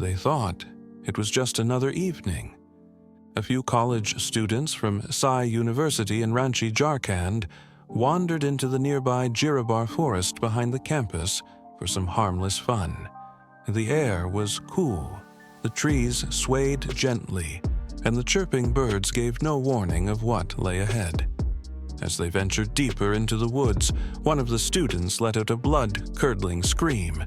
they thought it was just another evening. A few college students from Sai University in Ranchi, Jharkhand, wandered into the nearby Girabar forest behind the campus for some harmless fun. The air was cool, the trees swayed gently, and the chirping birds gave no warning of what lay ahead. As they ventured deeper into the woods, one of the students let out a blood-curdling scream.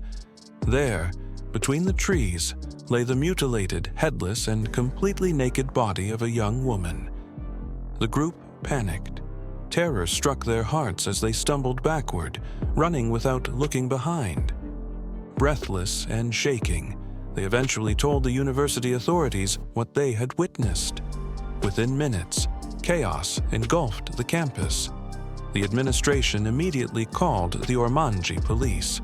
There, between the trees, lay the mutilated, headless, and completely naked body of a young woman. The group panicked. Terror struck their hearts as they stumbled backward, running without looking behind. Breathless and shaking, they eventually told the university authorities what they had witnessed. Within minutes, chaos engulfed the campus. The administration immediately called the Ormanji police.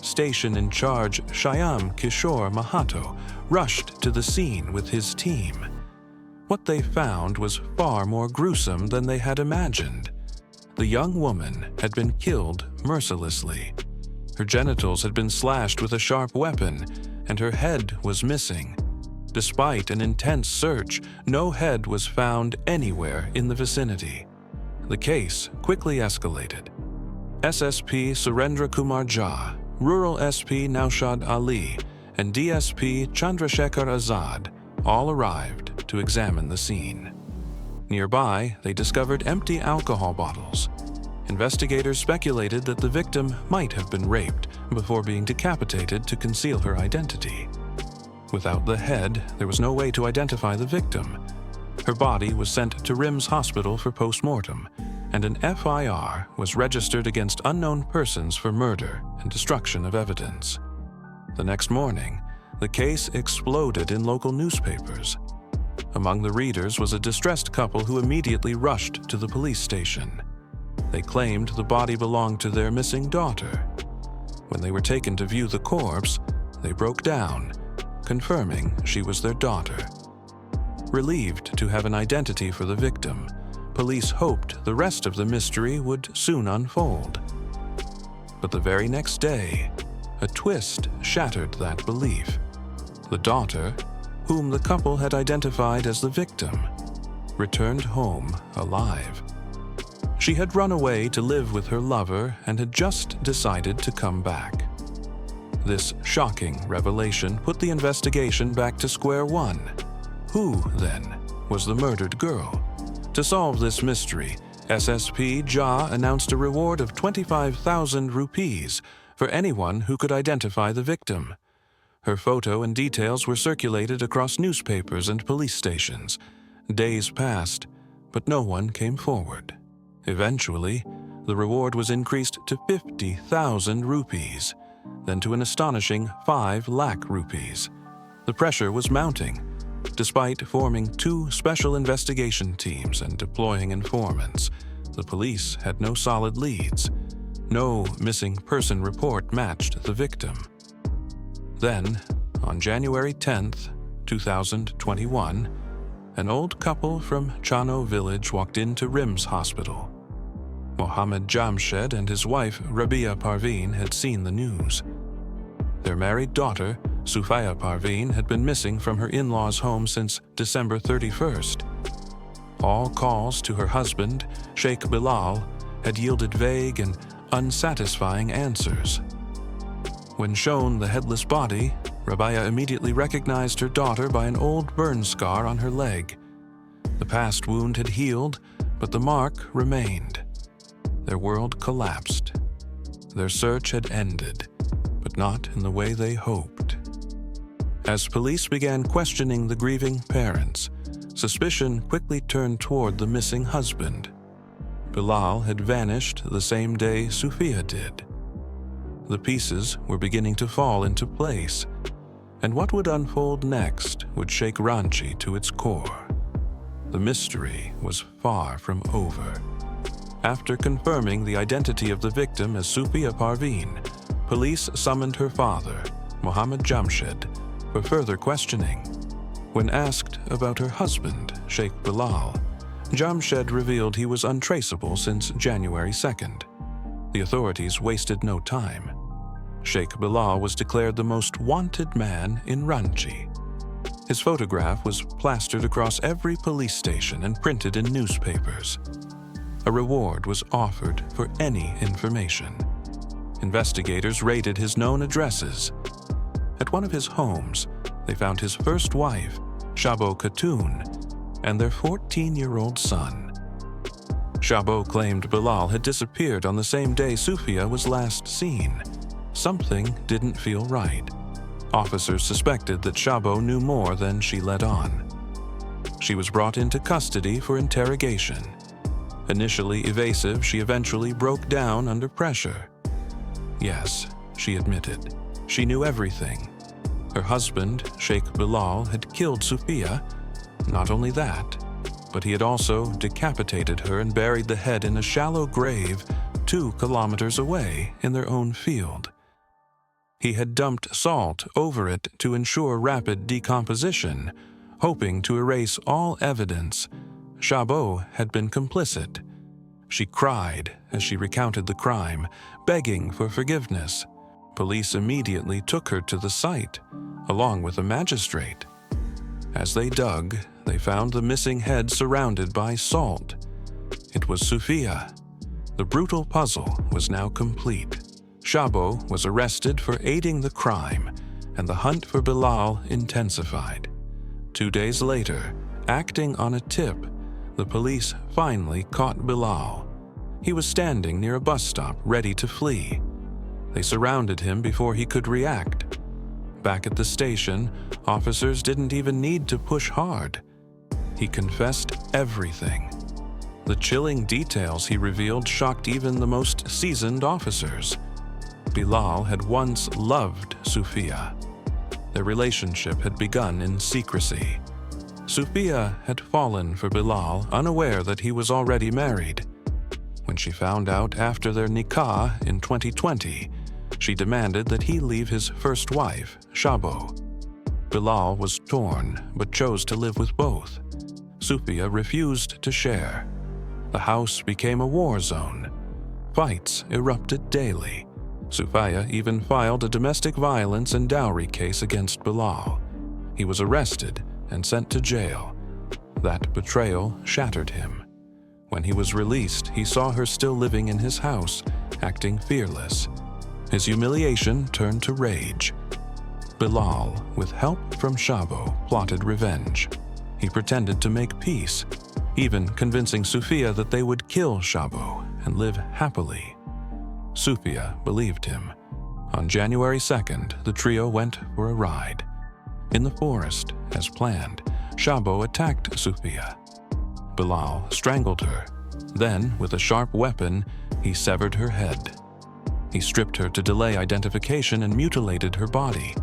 Station in charge Shyam Kishore Mahato rushed to the scene with his team. What they found was far more gruesome than they had imagined. The young woman had been killed mercilessly. Her genitals had been slashed with a sharp weapon, and her head was missing. Despite an intense search, no head was found anywhere in the vicinity. The case quickly escalated. SSP Surendra Kumar Jha, Rural SP Naushad Ali, and DSP Chandrasekhar Azad all arrived to examine the scene. Nearby, they discovered empty alcohol bottles. Investigators speculated that the victim might have been raped before being decapitated to conceal her identity. Without the head, there was no way to identify the victim. Her body was sent to RIMS Hospital for post-mortem, and an FIR was registered against unknown persons for murder and destruction of evidence. The next morning, the case exploded in local newspapers. Among the readers was a distressed couple who immediately rushed to the police station. They claimed the body belonged to their missing daughter. When they were taken to view the corpse, they broke down, confirming she was their daughter. Relieved to have an identity for the victim, police hoped the rest of the mystery would soon unfold. But the very next day, a twist shattered that belief. The daughter, whom the couple had identified as the victim, returned home alive. She had run away to live with her lover and had just decided to come back. This shocking revelation put the investigation back to square one. Who, then, was the murdered girl? To solve this mystery, SSP Jha announced a reward of 25,000 rupees for anyone who could identify the victim. Her photo and details were circulated across newspapers and police stations. Days passed, but no one came forward. Eventually, the reward was increased to 50,000 rupees, then to an astonishing 5 lakh rupees. The pressure was mounting. Despite forming 2 special investigation teams and deploying informants, the police had no solid leads. No missing person report matched the victim. Then, on January 10th, 2021, an old couple from Chano village walked into RIMS Hospital. Mohammed Jamshed and his wife Sufiya Parveen had seen the news. Their married daughter, Sufiya Parveen, had been missing from her in-laws' home since December 31st. All calls to her husband, Sheikh Bilal, had yielded vague and unsatisfying answers. When shown the headless body, Rabia immediately recognized her daughter by an old burn scar on her leg. The past wound had healed, but the mark remained. Their world collapsed. Their search had ended, but not in the way they hoped. As police began questioning the grieving parents, suspicion quickly turned toward the missing husband. Bilal had vanished the same day Sufiya did. The pieces were beginning to fall into place, and what would unfold next would shake Ranchi to its core. The mystery was far from over. After confirming the identity of the victim as Sufiya Parveen, police summoned her father, Mohammed Jamshed, for further questioning. When asked about her husband, Sheikh Bilal, Jamshed revealed he was untraceable since January 2nd. The authorities wasted no time. Sheikh Bilal was declared the most wanted man in Ranchi. His photograph was plastered across every police station and printed in newspapers. A reward was offered for any information. Investigators raided his known addresses. At one of his homes, they found his first wife, Shabo Khatun, and their 14-year-old son. Shabo claimed Bilal had disappeared on the same day Sufiya was last seen. Something didn't feel right. Officers suspected that Shabo knew more than she let on. She was brought into custody for interrogation. Initially evasive, she eventually broke down under pressure. Yes, she admitted, she knew everything. Her husband, Sheikh Bilal, had killed Sufiya. Not only that, but he had also decapitated her and buried the head in a shallow grave 2 kilometers away in their own field. He had dumped salt over it to ensure rapid decomposition, hoping to erase all evidence. Shabo had been complicit. She cried as she recounted the crime, begging for forgiveness. Police immediately took her to the site, along with a magistrate. As they dug, they found the missing head surrounded by salt. It was Sufiya. The brutal puzzle was now complete. Shabo was arrested for aiding the crime, and the hunt for Bilal intensified. 2 days later, acting on a tip, the police finally caught Bilal. He was standing near a bus stop, ready to flee. They surrounded him before he could react. Back at the station, officers didn't even need to push hard. He confessed everything. The chilling details he revealed shocked even the most seasoned officers. Bilal had once loved Sufiya. Their relationship had begun in secrecy. Sufiya had fallen for Bilal, unaware that he was already married. When she found out after their nikah in 2020, she demanded that he leave his first wife, Shabo. Bilal was torn, but chose to live with both. Sufiya refused to share. The house became a war zone. Fights erupted daily. Sufiya even filed a domestic violence and dowry case against Bilal. He was arrested and sent to jail. That betrayal shattered him. When he was released, he saw her still living in his house, acting fearless. His humiliation turned to rage. Bilal, with help from Shabo, plotted revenge. He pretended to make peace, even convincing Sufiya that they would kill Shabo and live happily. Sufiya believed him. On January 2nd, the trio went for a ride. In the forest, as planned, Shabo attacked Sufiya. Bilal strangled her. Then, with a sharp weapon, he severed her head. He stripped her to delay identification and mutilated her body.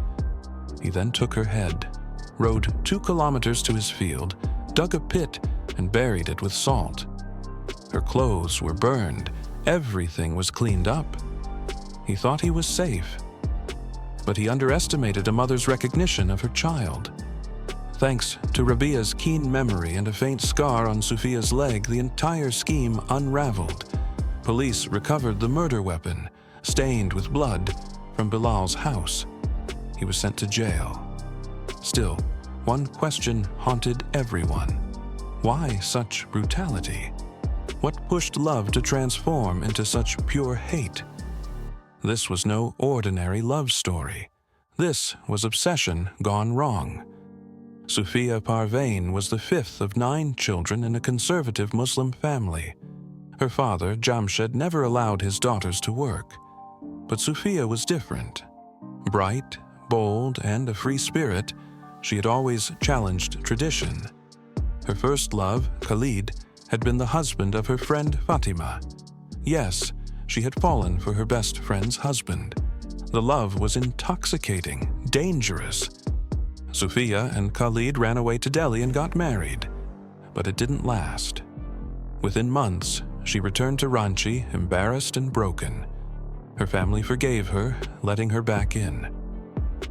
He then took her head, rode 2 kilometers to his field, dug a pit, and buried it with salt. Her clothes were burned. Everything was cleaned up. He thought he was safe, but he underestimated a mother's recognition of her child. Thanks to Rabia's keen memory and a faint scar on Sufiya's leg, the entire scheme unraveled. Police recovered the murder weapon, stained with blood, from Bilal's house. He was sent to jail. Still, one question haunted everyone. Why such brutality? What pushed love to transform into such pure hate? This was no ordinary love story. This was obsession gone wrong. Sufiya Parveen was the 5th of 9 children in a conservative Muslim family. Her father, Jamshed, never allowed his daughters to work. But Sufiya was different. Bright, bold, and a free spirit, she had always challenged tradition. Her first love, Khalid, had been the husband of her friend Fatima. Yes, she had fallen for her best friend's husband. The love was intoxicating, dangerous. Sufiya and Khalid ran away to Delhi and got married, but it didn't last. Within months, she returned to Ranchi, embarrassed and broken. Her family forgave her, letting her back in.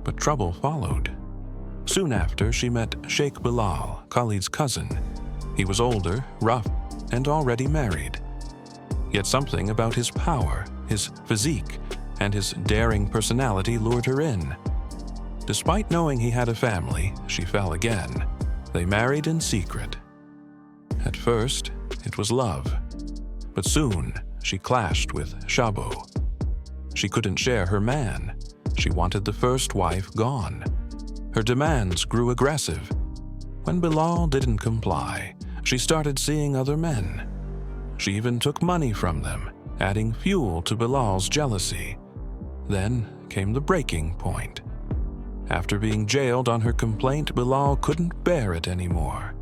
But trouble followed. Soon after, she met Sheikh Bilal, Khalid's cousin. He was older, rough, and already married. Yet something about his power, his physique, and his daring personality lured her in. Despite knowing he had a family, she fell again. They married in secret. At first, it was love, but soon she clashed with Shabo. She couldn't share her man. She wanted the first wife gone. Her demands grew aggressive. When Bilal didn't comply, she started seeing other men. She even took money from them, adding fuel to Bilal's jealousy. Then came the breaking point. After being jailed on her complaint, Bilal couldn't bear it anymore.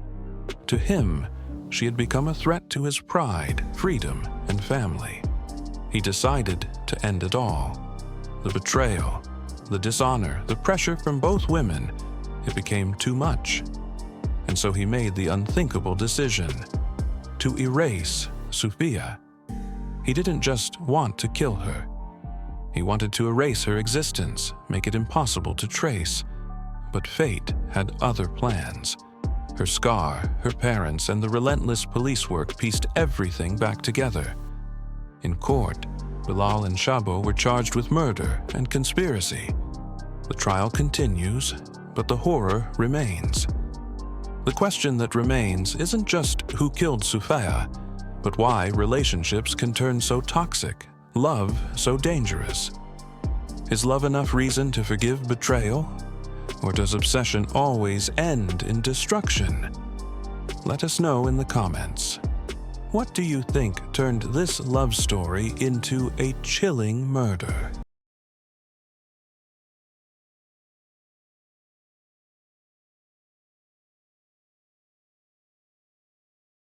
To him, she had become a threat to his pride, freedom, and family. He decided to end it all. The betrayal, the dishonor, the pressure from both women, it became too much. And so he made the unthinkable decision to erase Sufiya. He didn't just want to kill her. He wanted to erase her existence, make it impossible to trace. But fate had other plans. Her scar, her parents, and the relentless police work pieced everything back together. In court, Bilal and Shabo were charged with murder and conspiracy. The trial continues, but the horror remains. The question that remains isn't just who killed Sufiya, but why relationships can turn so toxic, love so dangerous. Is love enough reason to forgive betrayal? Or does obsession always end in destruction? Let us know in the comments. What do you think turned this love story into a chilling murder?